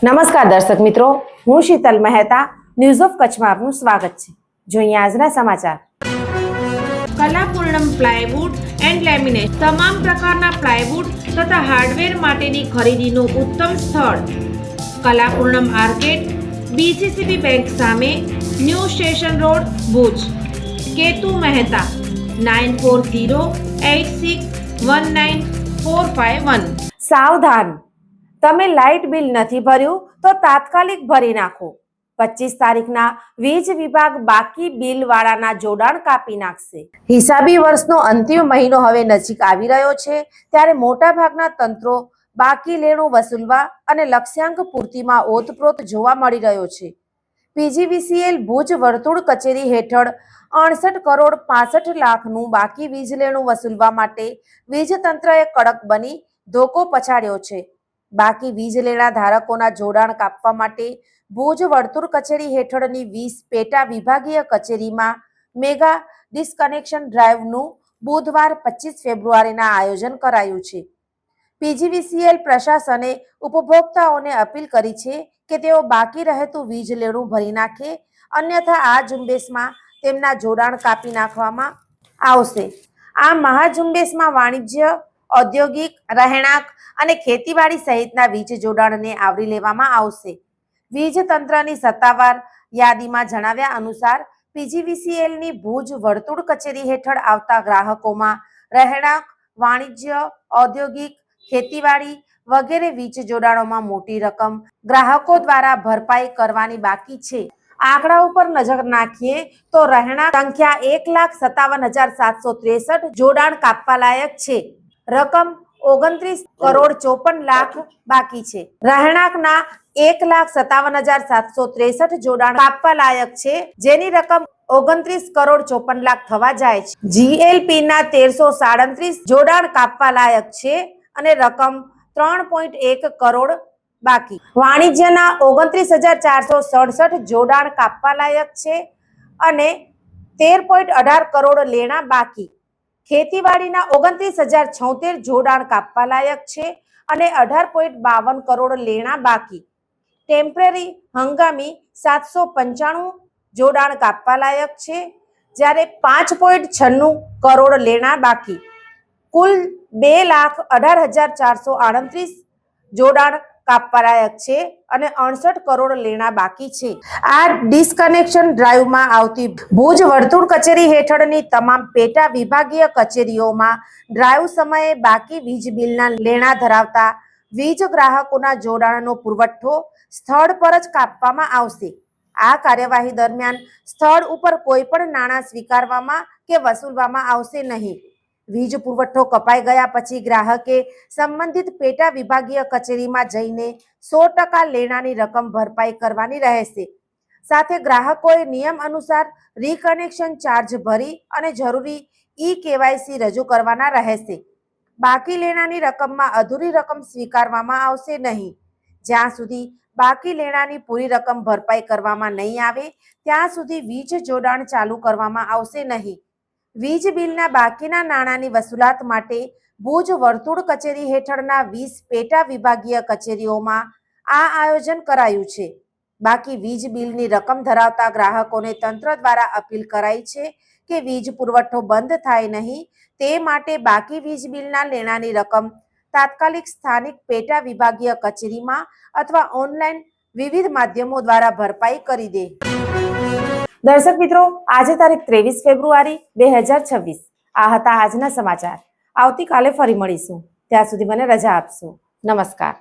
નમસ્કાર દર્શક મિત્રો, હું શીતલ મહેતા ન્યૂઝ ઓફ કચ્છમાં આપનું સ્વાગત છે। જોઈએ આજના સમાચાર। કલાપૂર્ણમ પ્લાયવુડ એન્ડ લેમિનેટ તમામ પ્રકારના પ્લાયવુડ તથા હાર્ડવેર માટેની ખરીદીનું ઉત્તમ સ્થળ કલાપૂર્ણમ આર્કેડ, બીસીસીબી બેંક સામે, new station road, Bhuj. Ketu Mehta 9408619451। સાવધાન, તમે લાઇટ બિલ નથી ભર્યું તો તાત્કાલિક ભરી નાખો। 25 તારીખના વીજ વિભાગ બાકી બિલ વાળાના જોડાણ કાપી નાખશે। હિસાબી વર્ષનો અંતિમ મહિનો હવે નજીક આવી રહ્યો છે, ત્યારે મોટા ભાગના તંત્રો બાકી લેણું વસૂલવા અને લક્ષ્યાંક પૂર્તિમાં ઓતપ્રોત જોવા મળી રહ્યો છે। પીજીવીસીએલ ભુજ વર્તુળ કચેરી હેઠળ 68 કરોડ 65 લાખનું બાકી વીજ લેણું વસૂલવા માટે વીજ તંત્રએ કડક બની ધોકો પછાડ્યો છે। બાકી વીજ લેણા ધારકોના જોડાણ કાપવા માટે ભુજ વર્તુળ કચેરી હેઠળની 20 પેટા વિભાગીય કચેરીમાં મેગા ડિસ્કનેક્શન ડ્રાઈવનું બુધવાર 25 ફેબ્રુઆરીના આયોજન કરાયું છે। પીજીવીસીએલ પ્રશાસને ઉપભોક્તાઓને અપીલ કરી છે કે તેઓ બાકી રહેતું વીજ લેણું ભરી નાખે, અન્યથા આ ઝુંબેશમાં તેમના જોડાણ કાપી નાખવામાં આવશે। આ મહાઝુંબેશમાં વાણિજ્ય, ઔદ્યોગિક, રહેણાંક અને ખેતીવાડી સહિતના વીજ જોડાણને આવરી લેવામાં આવશે। વીજ તંત્રની સત્તાવાર યાદીમાં જણાવ્યા અનુસાર પીજીવીસીએલની ભુજ વર્તુળ કચેરી હેઠળ આવતા ગ્રાહકોમાં રહેણાંક, વાણિજ્ય, ઔદ્યોગિક, ખેતીવાડી વગેરે વીજ જોડાણોમાં મોટી રકમ ગ્રાહકો દ્વારા ભરપાઈ કરવાની બાકી છે। આંકડા ઉપર નજર નાખીએ તો રહેણાંક સંખ્યા 1,57,763 જોડાણ કાપવા લાયક છે। રકમ 29 કરોડ 54 લાખ બાકી છે। રહેણાંકના 1,57,763 જોડાણ કાપવા લાયક છે, જેની રકમ 29 કરોડ 54 લાખ થવા જાય છે। જીએલપી ના 1337 જોડાણ કાપવા લાયક છે અને રકમ 3.1 કરોડ બાકી। વાણિજ્યના 29,467 જોડાણ કાપવા લાયક છે અને 13.18 કરોડ લેણા બાકી। ખેતીવાડીના 29,076 જોડાણ કાપવા લાયક છે અને 18.52 કરોડ લેણા બાકી। ટેમ્પરરી હંગામી 795 જોડાણ કાપવા લાયક છે, જ્યારે 5.96 કરોડ લેણા બાકી। કુલ 2,18,438 જોડાણ કાપવા લાયક છે અને 68 કરોડ લેણા બાકી છે। આ ડિસ્કનેક્શન ડ્રાઈવમાં આવતી ભુજ વર્તુળ કચેરી હેઠળની તમામ પેટા વિભાગીય કચેરીઓમાં ડ્રાઈવ સમયે બાકી વીજ બિલના લેણા ધરાવતા વીજ ગ્રાહકોના જોડાણનો પુરવઠો સ્થળ પર જ કાપવામાં આવશે। આ કાર્યવાહી દરમિયાન સ્થળ ઉપર કોઈ પણ નાણાં સ્વીકારવામાં કે વસૂલવામાં આવશે નહીં। વીજ પુરવઠો કપાઈ ગયા પછી ગ્રાહકે સંબંધિત પેટા વિભાગીય કચેરીમાં જઈને 100% લેણાની રકમ ભરપાઈ કરવાની રહેશે। સાથે ગ્રાહકોએ નિયમ અનુસાર રીકનેક્શન ચાર્જ ભરી અને જરૂરી કેવાયસી રજૂ કરવાના રહેશે। બાકી લેણાની રકમમાં અધૂરી રકમ સ્વીકારવામાં આવશે નહીં। જ્યાં સુધી બાકી લેણાની પૂરી રકમ ભરપાઈ કરવામાં નહીં આવે ત્યાં સુધી વીજ જોડાણ ચાલુ કરવામાં આવશે નહીં। વીજ બિલના બાકીના નાણાંની વસૂલાત માટે ભુજ વર્તુળ કચેરી હેઠળના 20 પેટા વિભાગીય કચેરીઓમાં આ આયોજન કરાયું છે। બાકી વીજ બિલની રકમ ધરાવતા ગ્રાહકોને તંત્ર દ્વારા અપીલ કરાઈ છે કે વીજ પુરવઠો બંધ થાય નહીં, તે માટે બાકી વીજ બિલના લેણાની રકમ તાત્કાલિક સ્થાનિક પેટા વિભાગીય કચેરીમાં અથવા ઓનલાઈન વિવિધ માધ્યમો દ્વારા ભરપાઈ કરી દે। દર્શક મિત્રો, આજે તારીખ 23 ફેબ્રુઆરી 2026 આ હતા આજના સમાચાર। આવતીકાલે ફરી મળીશું, ત્યાં સુધી મને રજા આપશો। નમસ્કાર।